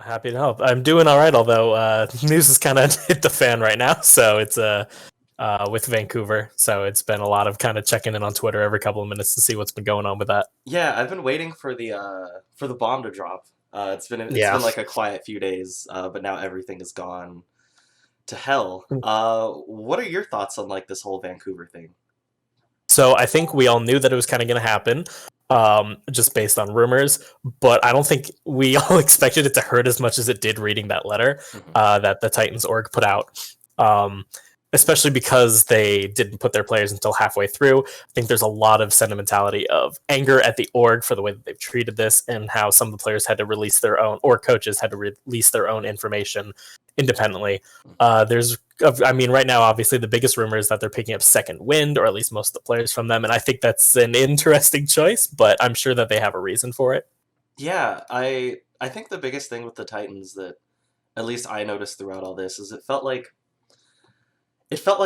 Happy to help. I'm doing all right, although news has kind of hit the fan right now. So it's with Vancouver. So it's been a lot of kind of checking in on Twitter every couple of minutes to see what's been going on with that. Yeah, I've been waiting for the bomb to drop. It's Yeah. been like a quiet few days, but now everything has gone to hell. What are your thoughts on like this whole Vancouver thing? So I think we all knew that it was kind of going to happen, just based on rumors. But I don't think we all expected it to hurt as much as it did reading that letter Mhm. that the Titans org put out. Um, Especially because they didn't put their players until halfway through. I think there's a lot of sentimentality of anger at the org for the way that they've treated this and how some of the players had to release their own, or coaches had to release their own information independently. Right now, obviously, the biggest rumor is that they're picking up Second Wind, or at least most of the players from them, and I think that's an interesting choice, but I'm sure that they have a reason for it. Yeah, I think the biggest thing with the Titans that at least I noticed throughout all this is it felt like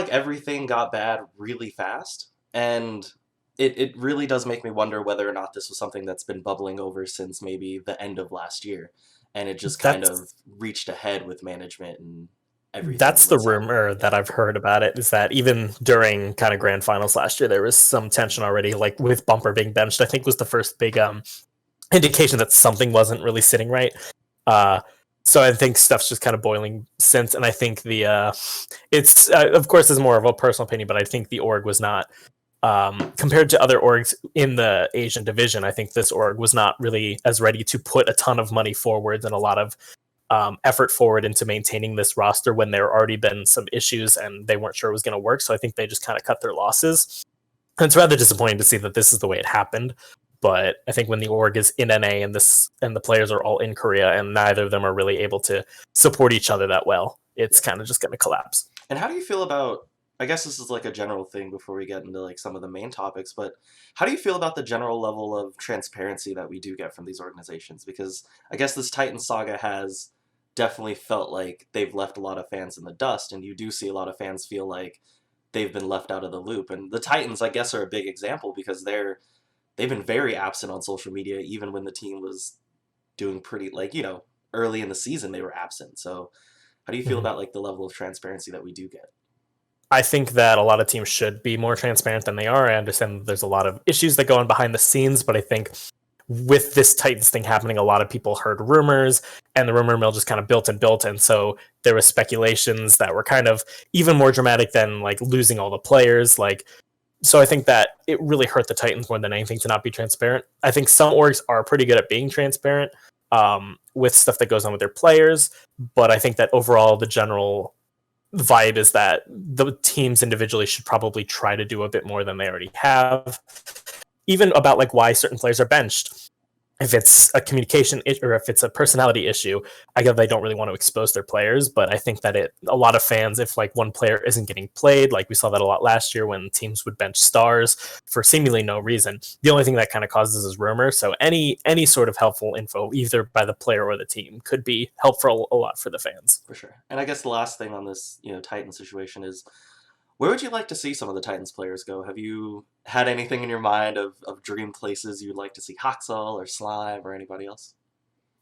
everything got bad really fast, and it really does make me wonder whether or not this was something that's been bubbling over since maybe the end of last year, and it just kind That's of reached a head with management and everything that's that the was happening. rumor that I've heard about it, is that even during kind of grand finals last year, there was some tension already, like with Bumper being benched. I think was the first big indication that something wasn't really sitting right. Uh, so I think stuff's just kind of boiling since, and I think the it's of course is more of a personal opinion, but I think the org was not compared to other orgs in the Asian division. I think this org was not really as ready to put a ton of money forward and a lot of effort forward into maintaining this roster when there already been some issues and they weren't sure it was going to work. So I think they just kind of cut their losses. And it's rather disappointing to see that this is the way it happened. But I think when the org is in NA and the players are all in Korea and neither of them are really able to support each other that well, it's Yeah. kind of just going to collapse. And how do you feel about? I guess this is like a general thing before we get into like some of the main topics, but how do you feel about the general level of transparency that we do get from these organizations? Because I guess this Titan saga has definitely felt like they've left a lot of fans in the dust, and you do see a lot of fans feel like they've been left out of the loop. And the Titans, I guess, are a big example because they've been very absent on social media, even when the team was doing pretty early in the season they were absent. So how do you feel Mhm. about like the level of transparency that we do get? I think that a lot of teams should be more transparent than they are. I understand there's a lot of issues that go on behind the scenes, but I think with this Titans thing happening, a lot of people heard rumors, and the rumor mill just kind of built and built, and so there was speculations that were kind of even more dramatic than like losing all the players. Like, so I think that it really hurt the Titans more than anything to not be transparent. I think some orgs are pretty good at being transparent with stuff that goes on with their players, but I think that overall the general vibe is that the teams individually should probably try to do a bit more than they already have, even about like why certain players are benched. If it's a communication or if it's a personality issue, I get they don't really want to expose their players, but I think that a lot of fans, if like one player isn't getting played, like we saw that a lot last year when teams would bench stars for seemingly no reason. The only thing that kind of causes is rumor. So any sort of helpful info, either by the player or the team, could be helpful a lot for the fans. For sure. And I guess the last thing on this, Titan situation is where would you like to see some of the Titans players go? Have you had anything in your mind of dream places you'd like to see Haxel or Slime or anybody else?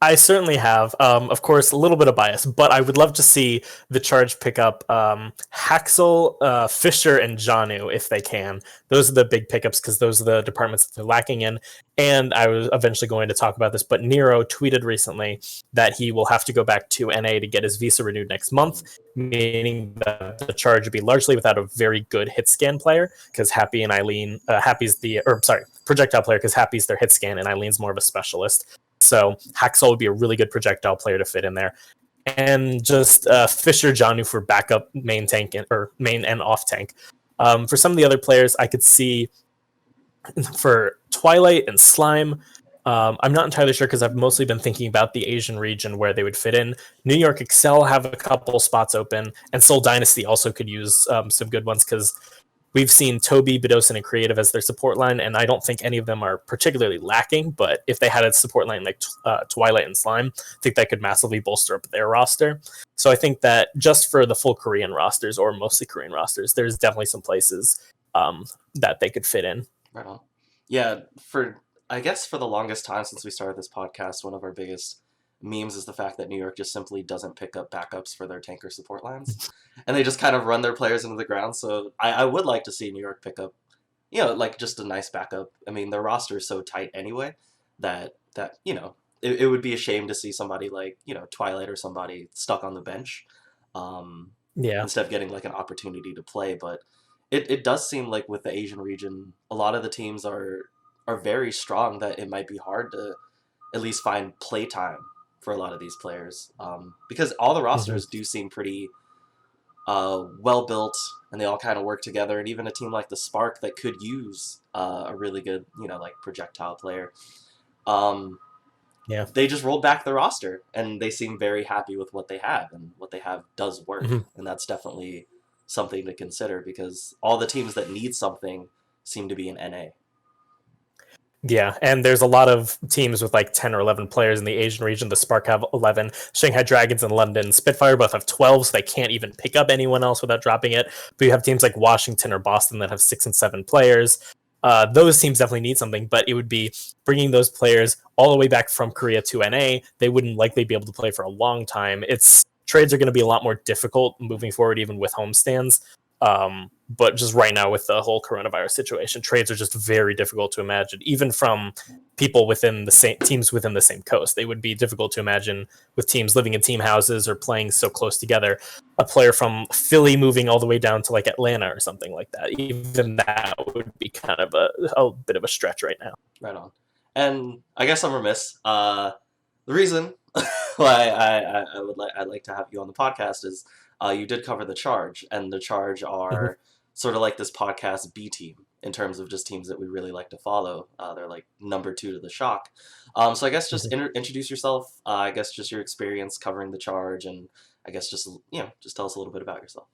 I certainly have. Of course, a little bit of bias, but I would love to see the Charge pick up Haxel, Fisher, and Janu if they can. Those are the big pickups because those are the departments that they're lacking in. And I was eventually going to talk about this, but Nero tweeted recently that he will have to go back to NA to get his visa renewed next month, meaning that the Charge would be largely without a very good hit scan player because Happy and Eileen, projectile player because Happy's their hit scan and Eileen's more of a specialist. So Haxel would be a really good projectile player to fit in there. And just Fisher Janu for backup main tank or main and off tank. For some of the other players, I could see for Twilight and Slime. I'm not entirely sure because I've mostly been thinking about the Asian region where they would fit in. New York Excel have a couple spots open, and Seoul Dynasty also could use some good ones because we've seen Toby, Bedosin, and Creative as their support line, and I don't think any of them are particularly lacking. But if they had a support line like Twilight and Slime, I think that could massively bolster up their roster. So I think that just for the full Korean rosters, or mostly Korean rosters, there's definitely some places that they could fit in. Right on. Yeah, for I guess for the longest time since we started this podcast, one of our biggest memes is the fact that New York just simply doesn't pick up backups for their tanker support lines, and they just kind of run their players into the ground. So I would like to see New York pick up, like just a nice backup. I mean, their roster is so tight anyway that it would be a shame to see somebody like Twilight or somebody stuck on the bench, um, Yeah. instead of getting like an opportunity to play. But it does seem like with the Asian region, a lot of the teams are very strong that it might be hard to at least find play time for a lot of these players, because all the Hmm. rosters do seem pretty well built, and they all kind of work together. And even a team like the Spark that could use a really good like projectile player, um, Yeah. they just rolled back the roster, and they seem very happy with what they have, and what they have does work, Hmm. and that's definitely something to consider because all the teams that need something seem to be in NA. Yeah, and there's a lot of teams with like 10 or 11 players in the Asian region. The Spark have 11. Shanghai Dragons and London Spitfire both have 12, so they can't even pick up anyone else without dropping it. But you have teams like Washington or Boston that have 6 and 7 players. Those teams definitely need something, but it would be bringing those players all the way back from Korea to NA. They wouldn't likely be able to play for a long time. It's trades are going to be a lot more difficult moving forward, even with homestands. But just right now with the whole coronavirus situation, trades are just very difficult to imagine, even from people within the same teams within the same coast. They would be difficult to imagine with teams living in team houses or playing so close together. A player from Philly moving all the way down to like Atlanta or something like that. Even that would be kind of a bit of a stretch right now. Right on. And I guess I'm remiss. The reason why I'd like to have you on the podcast is you did cover the Charge, and the Charge Mhm. are sort of like this podcast B team in terms of just teams that we really like to follow. They're like number two to the Shock. So I guess just Mhm. introduce yourself. I guess just your experience covering the Charge, and I guess just tell us a little bit about yourself.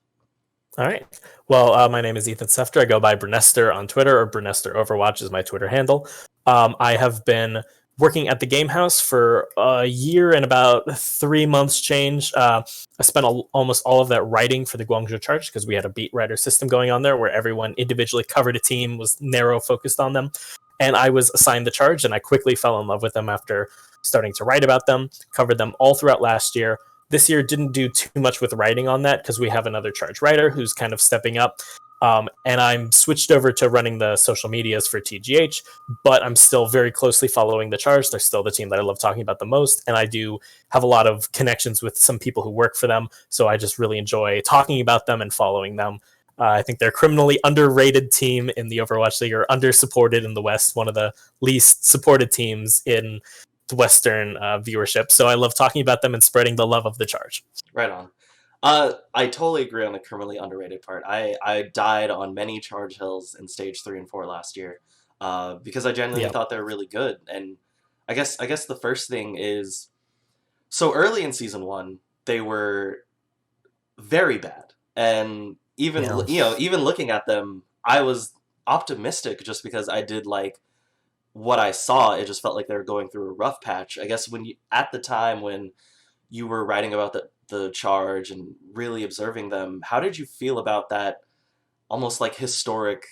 All right. Well, my name is Ethan SEFTOR. I go by BRUNESTOR on Twitter, or BRUNESTOR Overwatch is my Twitter handle. I have been working at the Game House for a year and about 3 months change. I spent almost all of that writing for the Guangzhou Charge because we had a beat writer system going on there where everyone individually covered a team, was narrow focused on them. And I was assigned the Charge, and I quickly fell in love with them after starting to write about them, covered them all throughout last year. This year didn't do too much with writing on that because we have another Charge writer who's kind of stepping up. And I'm switched over to running the social medias for TGH, but I'm still very closely following the Charge. They're still the team that I love talking about the most, and I do have a lot of connections with some people who work for them, so I just really enjoy talking about them and following them. I think they're a criminally underrated team in the Overwatch League, or under-supported in the West, one of the least supported teams in the Western viewership. So I love talking about them and spreading the love of the Charge. Right on. I totally agree on the criminally underrated part. I died on many charge hills in stage 3 and 4 last year, because I genuinely Yeah. thought they were really good. And I guess the first thing is, so early in season 1 they were very bad, and even Yeah. even looking at them, I was optimistic just because I did like what I saw. It just felt like they were going through a rough patch. I guess when you at the time when you were writing about the Charge and really observing them, how did you feel about that almost like historic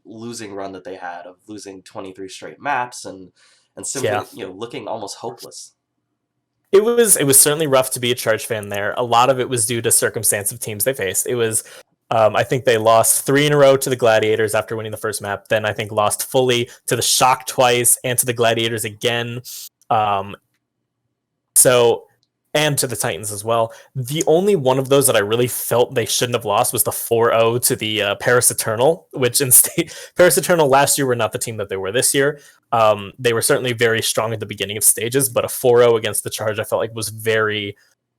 losing run that they had of losing 23 straight maps and Yeah. simply looking almost hopeless? It was certainly rough to be a Charge fan there. A lot of it was due to circumstance of teams they faced. It was I think they lost 3 in a row to the Gladiators after winning the first map. Then I think lost fully to the Shock twice and to the Gladiators again. Um, So, and to the Titans as well. The only one of those that I really felt they shouldn't have lost was the 4-0 to the Paris Eternal, which in Paris Eternal last year were not the team that they were this year. They were certainly very strong at the beginning of stages, but a 4-0 against the Charge I felt like was very.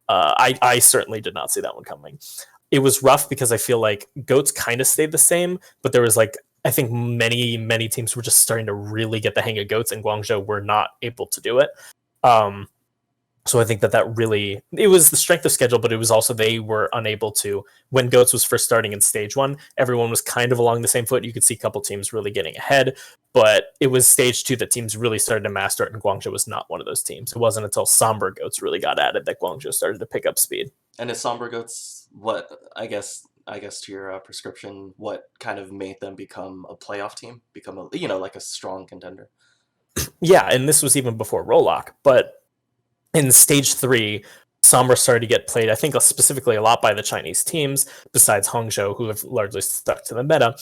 I certainly did not see that one coming. It was rough because I feel like Goats kind of stayed the same, but there was like I think many teams were just starting to really get the hang of Goats, and Guangzhou were not able to do it. Um, so I think that really it was the strength of schedule, but it was also they were unable to when Goats was first starting in stage 1. Everyone was kind of along the same foot. You could see a couple teams really getting ahead, but it was stage 2 that teams really started to master it, and Guangzhou was not one of those teams. It wasn't until Somber Goats really got added that Guangzhou started to pick up speed. And is Somber Goats what I guess to your prescription, what kind of made them become a playoff team, become like a strong contender? Yeah, and this was even before Rollock, but in stage 3, Sombra started to get played, I think specifically a lot by the Chinese teams, besides Hangzhou, who have largely stuck to the meta.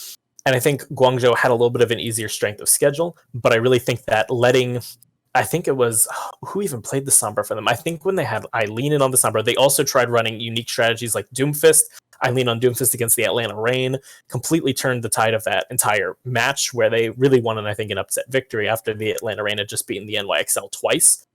And I think Guangzhou had a little bit of an easier strength of schedule, but I really think that I think it was, who even played the Sombra for them? I think when they had Eileen in on the Sombra, they also tried running unique strategies like Doomfist. Eileen on Doomfist against the Atlanta Reign completely turned the tide of that entire match, where they really won, and I think an upset victory after the Atlanta Reign had just beaten the NYXL twice.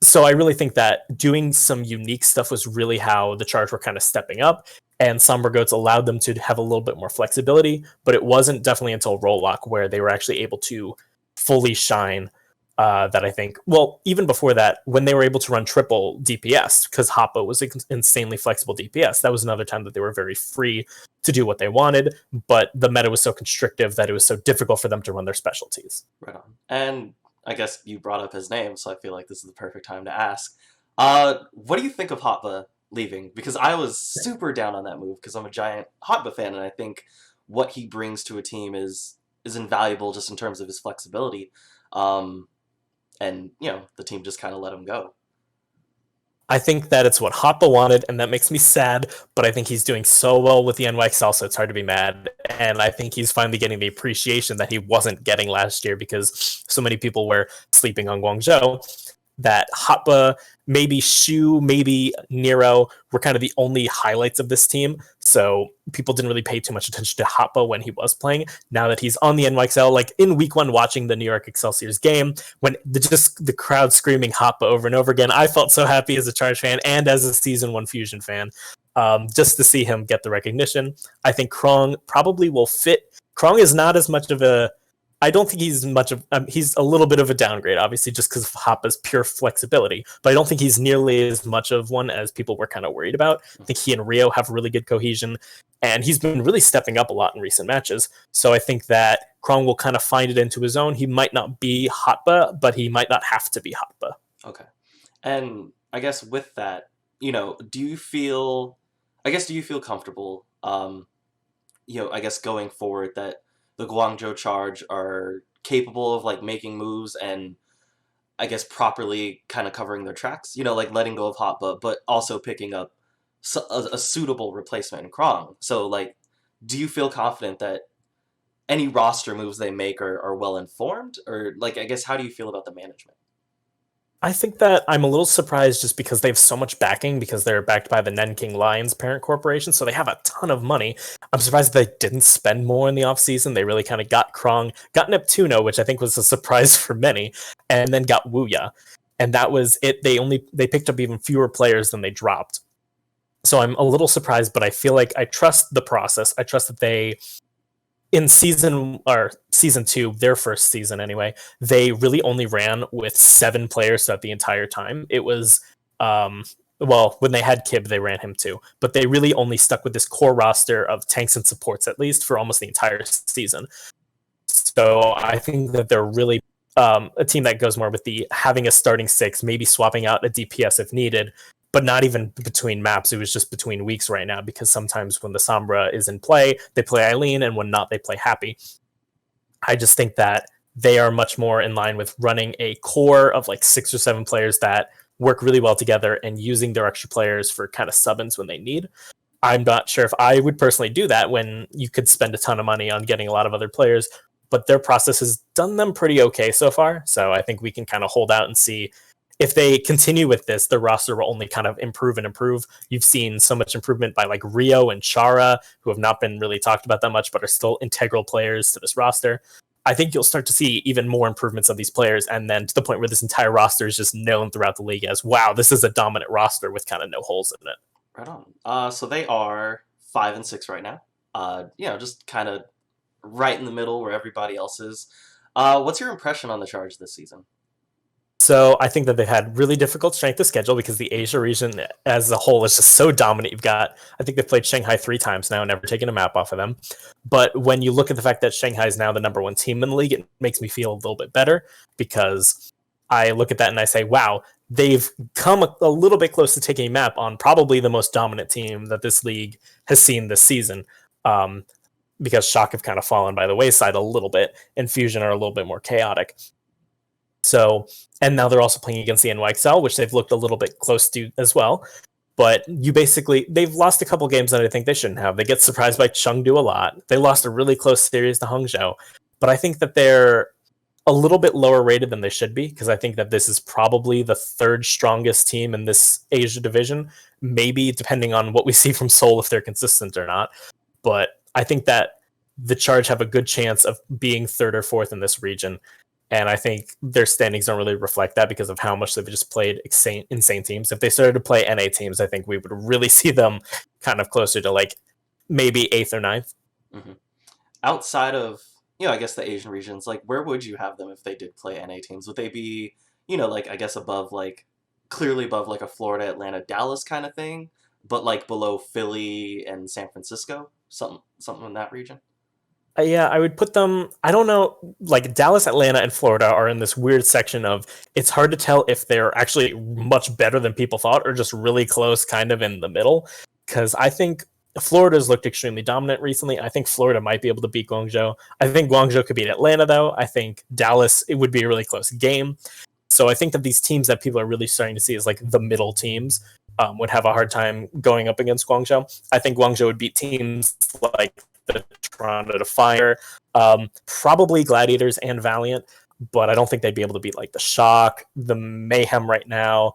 So I really think that doing some unique stuff was really how the Charge were kind of stepping up, and Sombra Goats allowed them to have a little bit more flexibility, but it wasn't definitely until Roll-Lock where they were actually able to fully shine. That I think, well, even before that, when they were able to run triple DPS, because Hoppa was insanely flexible DPS, that was another time that they were very free to do what they wanted, but the meta was so constrictive that it was so difficult for them to run their specialties. Right on. And I guess you brought up his name, so I feel like this is the perfect time to ask. What do you think of Hotba leaving? Because I was super down on that move, because I'm a giant Hotba fan, and I think what he brings to a team is invaluable just in terms of his flexibility. And, the team just kind of let him go. I think that it's what Hoppa wanted, and that makes me sad, but I think he's doing so well with the NYXL, so it's hard to be mad. And I think he's finally getting the appreciation that he wasn't getting last year, because so many people were sleeping on Guangzhou, that Hoppa, maybe Shu, maybe Nero were kind of the only highlights of this team. So people didn't really pay too much attention to Hoppa when he was playing. Now that he's on the NYXL, like in week 1 watching the New York Excelsior's game, when the crowd screaming Hoppa over and over again, I felt so happy as a Charge fan and as a Season 1 Fusion fan, just to see him get the recognition. I think Krong probably will fit. Krong is not as much of a... I don't think he's much of... he's a little bit of a downgrade, obviously, just because of Hoppa's pure flexibility. But I don't think he's nearly as much of one as people were kind of worried about. I think he and Rio have really good cohesion, and he's been really stepping up a lot in recent matches. So I think that Krong will kind of find it into his own. He might not be Hotba, but he might not have to be Hotba. Okay. And I guess with that, do you feel comfortable, I guess going forward that the Guangzhou Charge are capable of like making moves and I guess properly kind of covering their tracks, like letting go of Hotba, but also picking up a suitable replacement in Krong. So like, do you feel confident that any roster moves they make are well informed, or like, I guess, how do you feel about the management? I think that I'm a little surprised just because they have so much backing, because they're backed by the Nanking Lions parent corporation, so they have a ton of money. I'm surprised they didn't spend more in the offseason. They really kind of got Krong, got Neptuno, which I think was a surprise for many, and then got Wuya. And that was it. They picked up even fewer players than they dropped. So I'm a little surprised, but I feel like I trust the process. I trust that they... in season 2, their first season anyway, they really only ran with 7 players throughout the entire time. It was, when they had Kib, they ran him too, but they really only stuck with this core roster of tanks and supports, at least for almost the entire season. So I think that they're really a team that goes more with the having a starting 6, maybe swapping out a DPS if needed, but not even between maps. It was just between weeks right now, because sometimes when the Sombra is in play, they play Eileen, and when not, they play Happy. I just think that they are much more in line with running a core of like 6 or 7 players that work really well together and using their extra players for kind of sub-ins when they need. I'm not sure if I would personally do that when you could spend a ton of money on getting a lot of other players, but their process has done them pretty okay so far. So I think we can kind of hold out and see. If they continue with this, the roster will only kind of improve and improve. You've seen so much improvement by like Rio and Shara, who have not been really talked about that much, but are still integral players to this roster. I think you'll start to see even more improvements of these players, and then to the point where this entire roster is just known throughout the league as, wow, this is a dominant roster with kind of no holes in it. Right on. So they are 5 and 6 right now. Just kind of right in the middle where everybody else is. What's your impression on the Charge this season? So I think that they've had really difficult strength of schedule, because the Asia region as a whole is just so dominant. You've got, I think they've played Shanghai 3 times now, never taken a map off of them. But when you look at the fact that Shanghai is now the number 1 team in the league, it makes me feel a little bit better, because I look at that and I say, wow, they've come a little bit close to taking a map on probably the most dominant team that this league has seen this season. Because Shock have kind of fallen by the wayside a little bit, and Fusion are a little bit more chaotic. So, and now they're also playing against the NYXL, which they've looked a little bit close to as well. But they've lost a couple games that I think they shouldn't have. They get surprised by Chengdu a lot. They lost a really close series to Hangzhou. But I think that they're a little bit lower rated than they should be, because I think that this is probably the third strongest team in this Asia division, maybe depending on what we see from Seoul, if they're consistent or not. But I think that the Charge have a good chance of being third or fourth in this region. And I think their standings don't really reflect that because of how much they've just played insane teams. If they started to play NA teams, I think we would really see them kind of closer to like maybe 8th or 9th. Mm-hmm. Outside of, I guess the Asian regions, like where would you have them if they did play NA teams? Would they be, like I guess above, like clearly above like a Florida, Atlanta, Dallas kind of thing, but like below Philly and San Francisco, something in that region? Yeah, I would put them. I don't know. Like Dallas, Atlanta, and Florida are in this weird section of it's hard to tell if they're actually much better than people thought or just really close, kind of in the middle. Because I think Florida's looked extremely dominant recently. I think Florida might be able to beat Guangzhou. I think Guangzhou could beat Atlanta, though. I think Dallas, it would be a really close game. So I think that these teams that people are really starting to see as like the middle teams would have a hard time going up against Guangzhou. I think Guangzhou would beat teams like the Toronto Defier, probably Gladiators and Valiant, but I don't think they'd be able to beat like the Shock, the Mayhem right now.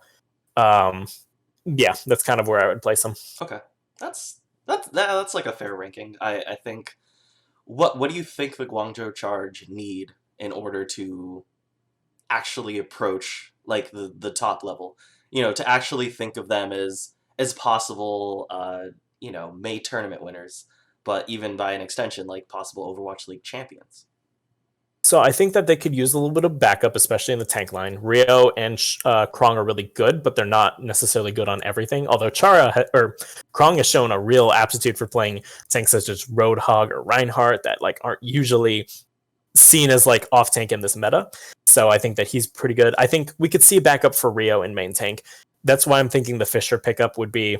Yeah, that's kind of where I would place them. Okay, that's like a fair ranking. I think. What do you think the Guangzhou Charge need in order to actually approach like the top level? To actually think of them as possible, May tournament winners, but even by an extension, like possible Overwatch League champions. So I think that they could use a little bit of backup, especially in the tank line. Rio and Krong are really good, but they're not necessarily good on everything. Although Krong has shown a real aptitude for playing tanks such as Roadhog or Reinhardt that like aren't usually seen as like off tank in this meta. So I think that he's pretty good. I think we could see a backup for Rio in main tank. That's why I'm thinking the Fisher pickup would be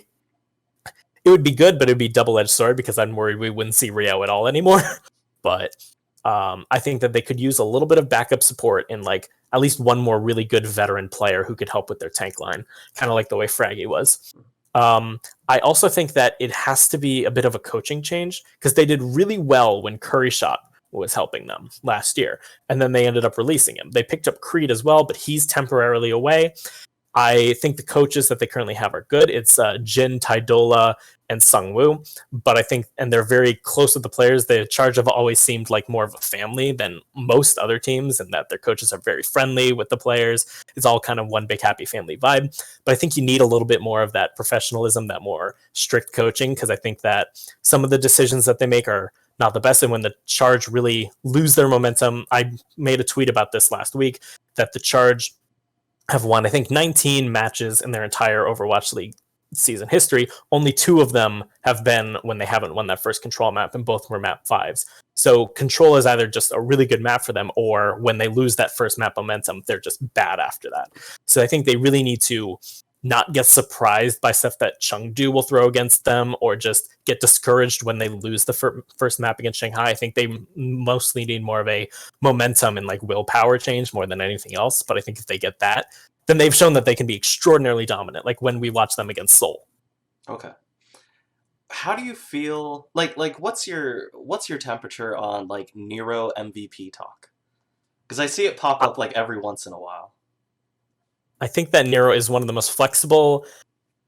good, but it'd be double-edged sword because I'm worried we wouldn't see Rio at all anymore. But I think that they could use a little bit of backup support in like at least one more really good veteran player who could help with their tank line, kind of like the way Fraggy was. I also think that it has to be a bit of a coaching change because they did really well when Curry Shot was helping them last year, and then they ended up releasing him. They picked up Creed as well, but he's temporarily away. I think the coaches that they currently have are good. It's Jin, Taidola, and Sungwoo, but I think, and they're very close with the players. The Charge have always seemed like more of a family than most other teams, and that their coaches are very friendly with the players. It's all kind of one big happy family vibe. But I think you need a little bit more of that professionalism, that more strict coaching, because I think that some of the decisions that they make are not the best. And when the Charge really lose their momentum, I made a tweet about this last week, that the Charge have won, I think, 19 matches in their entire Overwatch League season history. Only 2 of them have been when they haven't won that first control map, and both were map 5s. So control is either just a really good map for them, or when they lose that first map momentum, they're just bad after that. So I think they really need to not get surprised by stuff that Chengdu will throw against them, or just get discouraged when they lose the first map against Shanghai. I think they mostly need more of a momentum and like willpower change more than anything else. But I think if they get that, then they've shown that they can be extraordinarily dominant, like when we watch them against Seoul. Okay. How do you feel like what's your temperature on like Nero MVP talk? Because I see it pop up like every once in a while. I think that Nero is one of the most flexible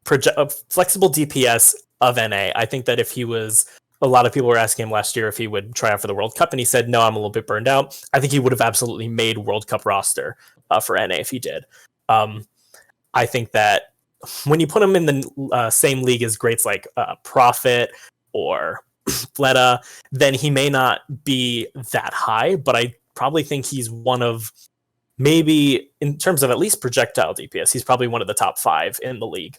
DPS of NA. I think that if he was, a lot of people were asking him last year if he would try out for the World Cup, and he said, no, I'm a little bit burned out. I think he would have absolutely made World Cup roster for NA if he did. I think that when you put him in the same league as greats like Prophet or Fleta, then he may not be that high, but I probably think he's one of, maybe in terms of at least projectile DPS, he's probably one of the top 5 in the league.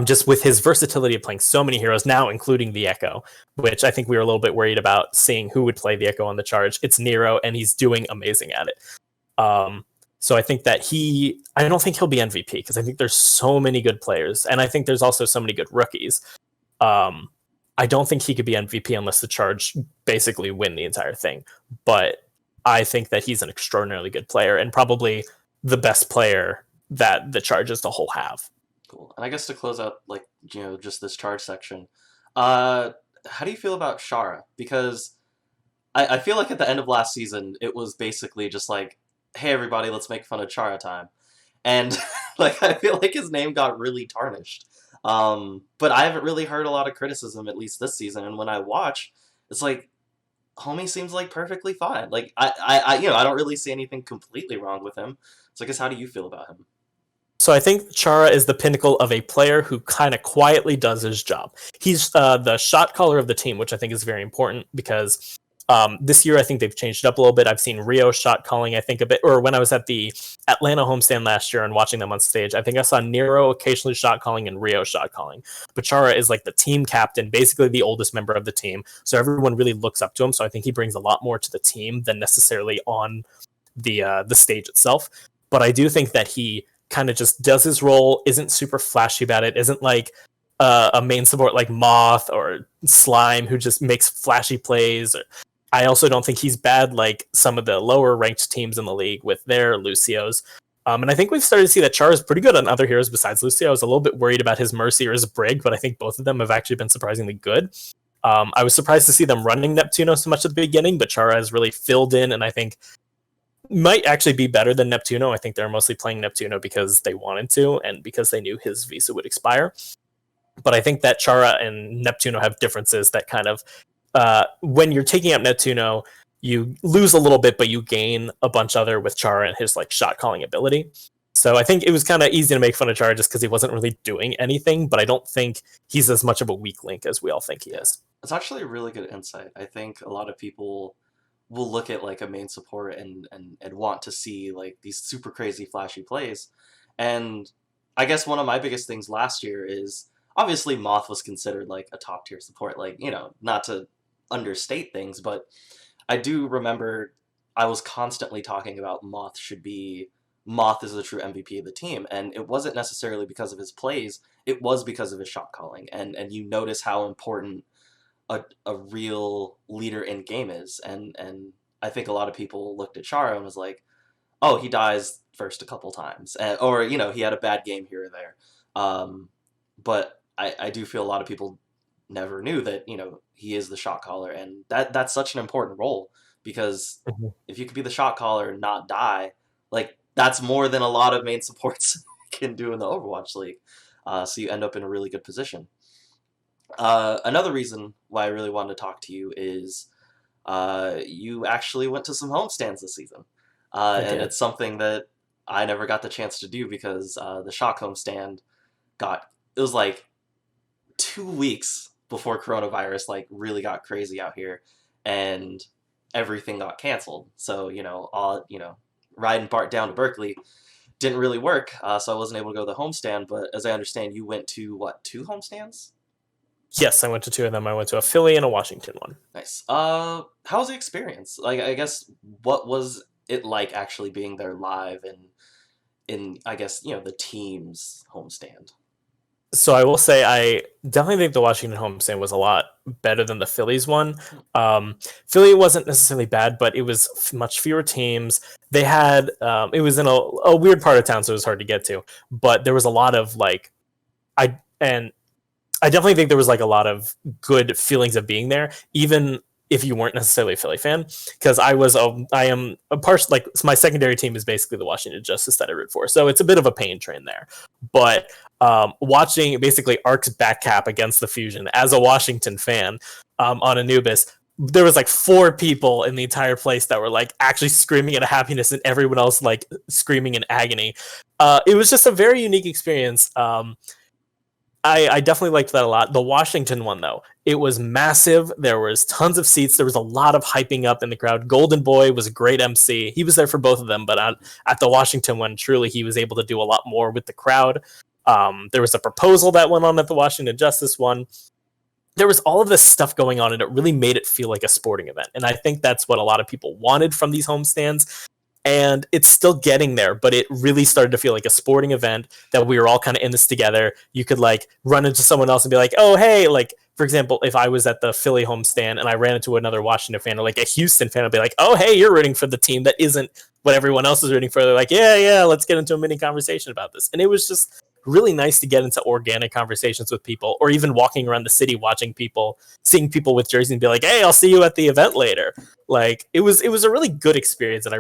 Just with his versatility of playing so many heroes now, including the Echo, which I think we were a little bit worried about seeing who would play the Echo on the Charge. It's Nero, and he's doing amazing at it. So I think that I don't think he'll be MVP, because I think there's so many good players, and I think there's also so many good rookies. I don't think he could be MVP unless the Charge basically win the entire thing. But I think that he's an extraordinarily good player and probably the best player that the Charge as a whole have. Cool. And I guess to close out, like, just this charge section, how do you feel about Shara? Because I feel like at the end of last season, it was basically just like, hey, everybody, let's make fun of Shara time. And, like, I feel like his name got really tarnished. But I haven't really heard a lot of criticism, at least this season. And when I watch, it's like, homie seems like perfectly fine. Like, I don't really see anything completely wrong with him. So I guess how do you feel about him? So I think Chara is the pinnacle of a player who kind of quietly does his job. He's the shot caller of the team, which I think is very important because this year I think they've changed it up a little bit. I've seen Rio shot calling, I think a bit, or when I was at the Atlanta homestand last year and watching them on stage, I think I saw Nero occasionally shot calling and Rio shot calling. But Chara is like the team captain, basically the oldest member of the team. So everyone really looks up to him. So I think he brings a lot more to the team than necessarily on the stage itself. But I do think that he kind of just does his role, isn't super flashy about it, isn't like a main support like Moth or Slime who just makes flashy plays. I also don't think he's bad like some of the lower ranked teams in the league with their Lucios. And I think we've started to see that Char is pretty good on other heroes besides Lucio. I was a little bit worried about his Mercy or his Brig, but I think both of them have actually been surprisingly good. I was surprised to see them running Neptuno so much at the beginning, but Chara has really filled in, and I think might actually be better than Neptuno. I think they're mostly playing Neptuno because they wanted to and because they knew his visa would expire. But I think that Chara and Neptuno have differences that kind of, when you're taking out Neptuno, you lose a little bit, but you gain a bunch other with Chara and his like shot calling ability. So I think it was kind of easy to make fun of Chara just because he wasn't really doing anything, but I don't think he's as much of a weak link as we all think he is. It's actually a really good insight. I think a lot of people will look at like a main support and want to see like these super crazy flashy plays. And I guess one of my biggest things last year is obviously Moth was considered like a top tier support, like, not to understate things, but I do remember I was constantly talking about Moth is the true MVP of the team, and it wasn't necessarily because of his plays, it was because of his shot calling, and you notice how important a real leader in game is, and I think a lot of people looked at Shara and was like, oh, he dies first a couple times, or he had a bad game here or there, but I do feel a lot of people never knew that he is the shot caller, and that's such an important role, because if you could be the shot caller and not die, like that's more than a lot of main supports can do in the Overwatch League, so you end up in a really good position. Another reason why I really wanted to talk to you is you actually went to some homestands this season. And it's something that I never got the chance to do because the Shock homestand it was like 2 weeks before coronavirus like really got crazy out here, and everything got canceled. So, riding part down to Berkeley didn't really work, so I wasn't able to go to the homestand, but as I understand, you went to, what, 2 homestands? Yes, I went to 2 of them. I went to a Philly and a Washington one. Nice. How was the experience? Like, I guess, what was it like actually being there live and in, I guess, the team's homestand? So I will say I definitely think the Washington homestand was a lot better than the Phillies one. Philly wasn't necessarily bad, but it was much fewer teams. They had it was in a weird part of town, so it was hard to get to. But there was a lot of I definitely think there was like a lot of good feelings of being there, even if you weren't necessarily a Philly fan, because I am a part, like my secondary team is basically the Washington Justice that I root for, so it's a bit of a pain train there. But watching basically Ark's back cap against the Fusion as a Washington fan on Anubis, there was like 4 people in the entire place that were like actually screaming at happiness, and everyone else like screaming in agony. It was just a very unique experience. I definitely liked that a lot. The Washington one, though, it was massive. There was tons of seats. There was a lot of hyping up in the crowd. Golden Boy was a great MC. He was there for both of them, but at the Washington one, truly, he was able to do a lot more with the crowd. There was a proposal that went on at the Washington Justice one. There was all of this stuff going on, and it really made it feel like a sporting event. And I think that's what a lot of people wanted from these homestands. And it's still getting there, but it really started to feel like a sporting event, that we were all kind of in this together. You could like run into someone else and be like, oh, hey, like for example, if I was at the Philly homestand and I ran into another Washington fan or like a Houston fan, I'd be like, oh, hey, you're rooting for the team that isn't what everyone else is rooting for. They're like, yeah, let's get into a mini conversation about this. And it was just really nice to get into organic conversations with people, or even walking around the city, watching people, seeing people with jerseys and be like, hey, I'll see you at the event later. Like it was a really good experience. And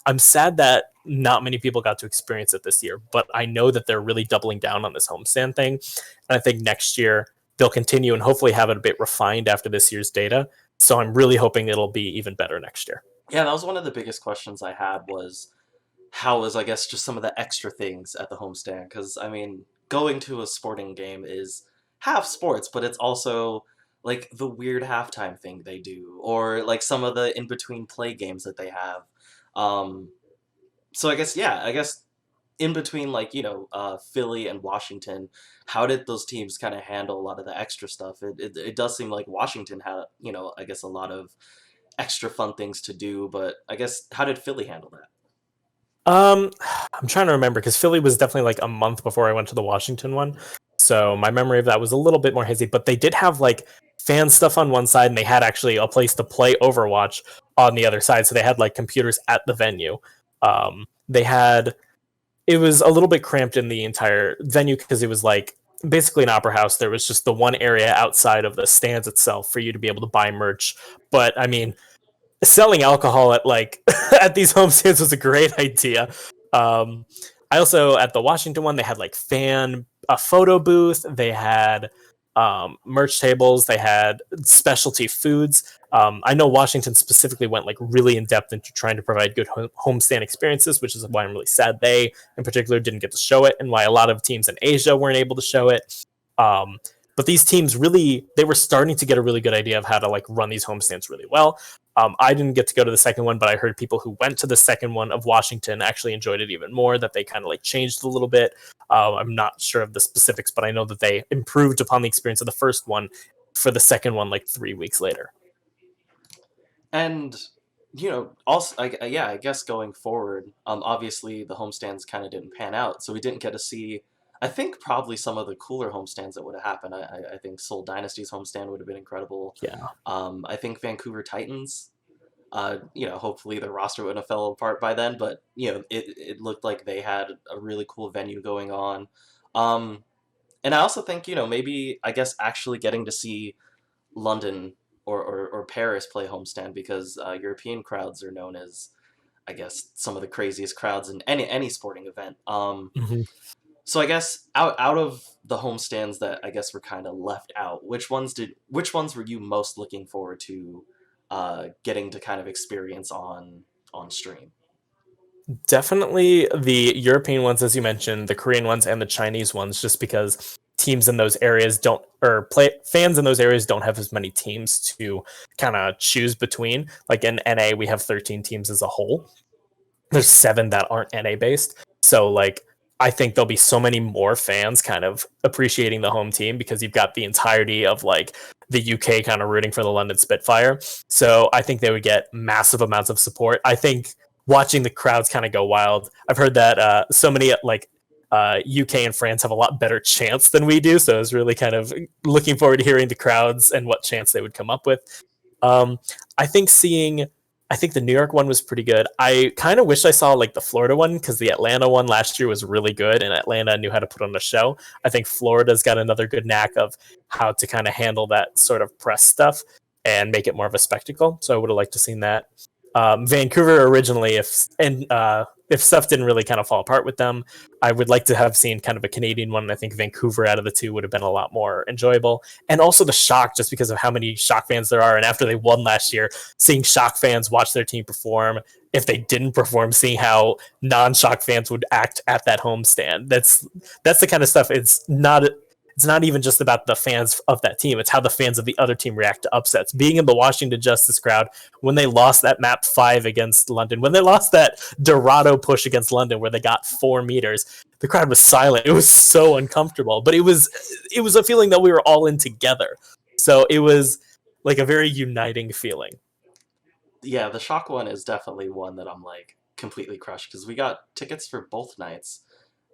I'm sad that not many people got to experience it this year, but I know that they're really doubling down on this homestand thing. And I think next year they'll continue and hopefully have it a bit refined after this year's data. So I'm really hoping it'll be even better next year. Yeah, that was one of the biggest questions I had was how is, I guess, just some of the extra things at the homestand. Because, I mean, going to a sporting game is half sports, but it's also like the weird halftime thing they do, or like some of the in between play games that they have. Um, so I guess, yeah, I guess in between, like, Philly and Washington, how did those teams kind of handle a lot of the extra stuff? It does seem like Washington had, I guess a lot of extra fun things to do, but I guess how did Philly handle that? Um, I'm trying to remember because Philly was definitely like a month before I went to the Washington one. So my memory of that was a little bit more hazy, but they did have like fan stuff on one side and they had actually a place to play Overwatch on the other side. So they had like computers at the venue. They had it was a little bit cramped in the entire venue because it was like basically an opera house. There was just the one area outside of the stands itself for you to be able to buy merch. But I mean, selling alcohol at like at these homestands was a great idea. Um, I also at the Washington one they had like a photo booth. They had merch tables. They had specialty foods. I know Washington specifically went like really in depth into trying to provide good homestand experiences, which is why I'm really sad they in particular didn't get to show it, and why a lot of teams in Asia weren't able to show it. Um, but these teams really they were starting to get a really good idea of how to like run these homestands really well. I didn't get to go to the second one, but I heard people who went to the second one of Washington actually enjoyed it even more, that they kind of like changed a little bit. I'm not sure of the specifics, but I know that they improved upon the experience of the first one for the second one like 3 weeks later. And also, yeah, I guess going forward, obviously the homestands kind of didn't pan out, so we didn't get to see. I think probably some of the cooler homestands that would have happened. I think Seoul Dynasty's homestand would have been incredible. Yeah. I think Vancouver Titans. Hopefully their roster wouldn't have fell apart by then, but it looked like they had a really cool venue going on. Um, and I also think maybe I guess actually getting to see London or Paris play homestand, because European crowds are known as, I guess, some of the craziest crowds in any sporting event. Mhm. So I guess out of the homestands that I guess were kind of left out, which ones were you most looking forward to getting to kind of experience on stream? Definitely the European ones, as you mentioned, the Korean ones and the Chinese ones, just because teams in those areas don't, or play fans in those areas don't have as many teams to kind of choose between. Like in NA, we have 13 teams as a whole. There's 7 that aren't NA based. So like I think there'll be so many more fans kind of appreciating the home team because you've got the entirety of like the UK kind of rooting for the London Spitfire. So I think they would get massive amounts of support. I think watching the crowds kind of go wild. I've heard that so many like UK and France have a lot better chants than we do. So I was really kind of looking forward to hearing the crowds and what chants they would come up with. Um, I think seeing I think the New York one was pretty good. I kind of wish I saw like the Florida one because the Atlanta one last year was really good and Atlanta knew how to put on a show. I think Florida's got another good knack of how to kind of handle that sort of press stuff and make it more of a spectacle. So I would have liked to seen that. Vancouver originally, if stuff didn't really kind of fall apart with them, I would like to have seen kind of a Canadian one. I think Vancouver out of the two would have been a lot more enjoyable. And also the shock, just because of how many shock fans there are. And after they won last year, seeing shock fans watch their team perform. If they didn't perform, seeing how non-shock fans would act at that homestand. That's the kind of stuff. It's not even just about the fans of that team. It's how the fans of the other team react to upsets. Being in the Washington Justice crowd when they lost that map 5 against London, when they lost that Dorado push against London where they got 4 meters, the crowd was silent. It was so uncomfortable, but it was a feeling that we were all in together. So it was like a very uniting feeling. Yeah, the shock one is definitely one that I'm like completely crushed because we got tickets for both nights,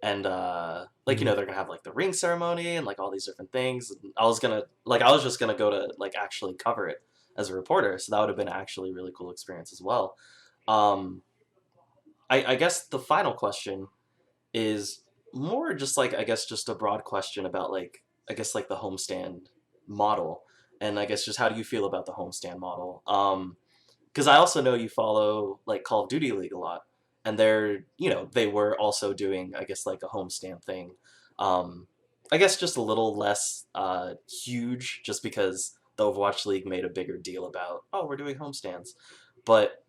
and like Mhm. they're gonna have like the ring ceremony and like all these different things. And I was just gonna go to like actually cover it as a reporter, so that would have been actually a really cool experience as well. Um, I guess the final question is more just like I guess just a broad question about like I guess like the homestand model, and I guess just how do you feel about the homestand model? Because I also know you follow like Call of Duty League a lot, and they were also doing I guess like a homestand thing. Um, I guess just a little less huge, just because the Overwatch League made a bigger deal about we're doing homestands, but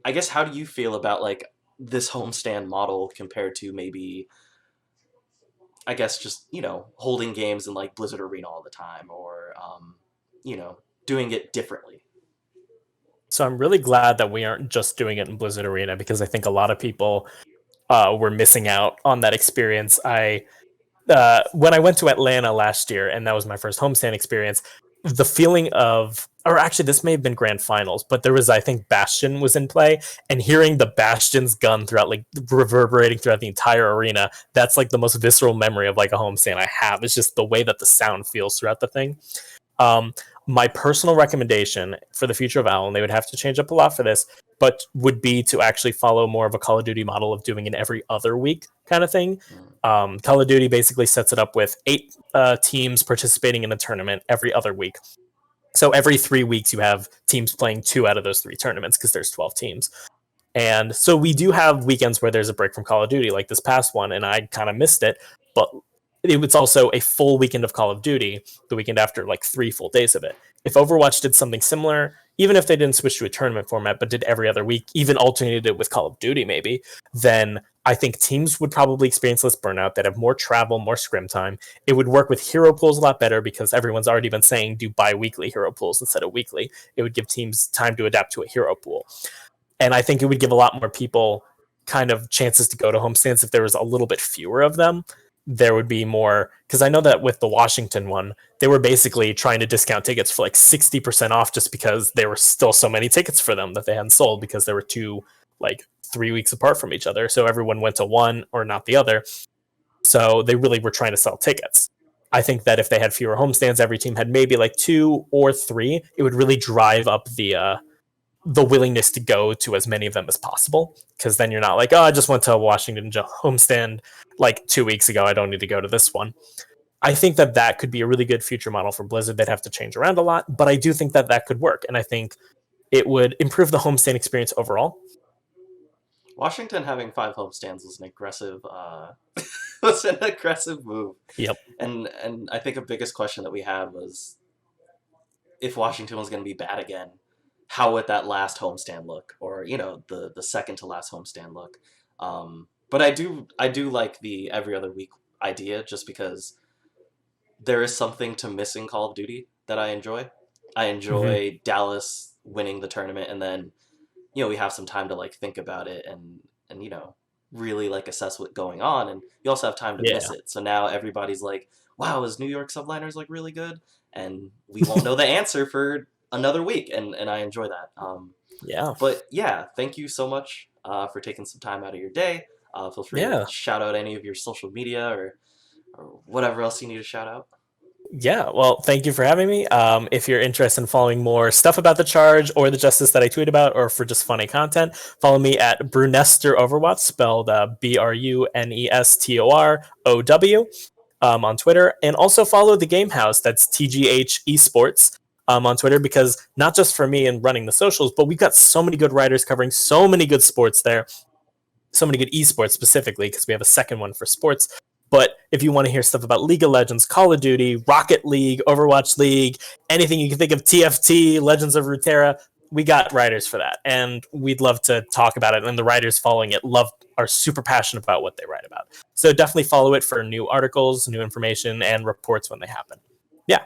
I guess how do you feel about like this homestand model compared to maybe I guess just holding games in like Blizzard Arena all the time, or you know doing it differently. So I'm really glad that we aren't just doing it in Blizzard Arena because I think a lot of people were missing out on that experience. I When I went to Atlanta last year, and that was my first homestand experience, the feeling of, or actually, this may have been grand finals, but there was, I think, Bastion was in play, and hearing the Bastion's gun throughout, like reverberating throughout the entire arena, that's like the most visceral memory of like a homestand I have. It's just the way that the sound feels throughout the thing. Um, my personal recommendation for the future of OWL, and they would have to change up a lot for this, but would be to actually follow more of a Call of Duty model of doing an every other week kind of thing. Mm. Call of Duty basically sets it up with 8 teams participating in a tournament every other week. So every 3 weeks, you have teams playing 2 out of those 3 tournaments because there's 12 teams. And so we do have weekends where there's a break from Call of Duty, like this past one, and I kind of missed it. But it was also a full weekend of Call of Duty, the weekend after, like 3 full days of it. If Overwatch did something similar, even if they didn't switch to a tournament format, but did every other week, even alternated it with Call of Duty, maybe, then I think teams would probably experience less burnout. They'd have more travel, more scrim time. It would work with hero pools a lot better because everyone's already been saying do bi-weekly hero pools instead of weekly. It would give teams time to adapt to a hero pool. And I think it would give a lot more people kind of chances to go to homestands if there was a little bit fewer of them. There would be more, because I know that with the Washington one, they were basically trying to discount tickets for like 60% off just because there were still so many tickets for them that they hadn't sold because there were two, like 3 weeks apart from each other. So everyone went to one or not the other. So they really were trying to sell tickets. I think that if they had fewer homestands, every team had maybe like 2 or 3, it would really drive up the willingness to go to as many of them as possible, because then you're not like, oh, I just went to a Washington homestand like 2 weeks ago, I don't need to go to this one. I think that that could be a really good future model for Blizzard. They'd have to change around a lot, but I do think that that could work, and I think it would improve the homestand experience overall. Washington having 5 homestands was an aggressive was an aggressive move, Yep. and I think a biggest question that we had was if Washington was going to be bad again, how would that last homestand look, or the second to last homestand look? But I do like the every other week idea, just because there is something to missing Call of Duty that I enjoy. I Mm-hmm. enjoy Dallas winning the tournament, and then we have some time to like think about it, and really like assess what's going on, and you also have time to miss Yeah. it. So now everybody's like, wow, is New York subliners like really good? And we won't know the answer for another week, and I enjoy that. Yeah. But yeah, thank you so much for taking some time out of your day. Feel free to Yeah. shout out any of your social media, or whatever else you need to shout out. Yeah, well, thank you for having me. If you're interested in following more stuff about the charge or the justice that I tweet about, or for just funny content, follow me at BRUNESTOR Overwatch, spelled BRUNESTOROW, on Twitter. And also follow the Game House, that's TGH Esports, on Twitter, because not just for me and running the socials, but we've got so many good writers covering so many good sports there, so many good esports specifically, because we have a second one for sports. But if you want to hear stuff about League of Legends, Call of Duty, Rocket League, Overwatch League, anything you can think of, TFT, Legends of Runeterra, we got writers for that, and we'd love to talk about it. And the writers following it are super passionate about what they write about. So definitely follow it for new articles, new information, and reports when they happen. Yeah.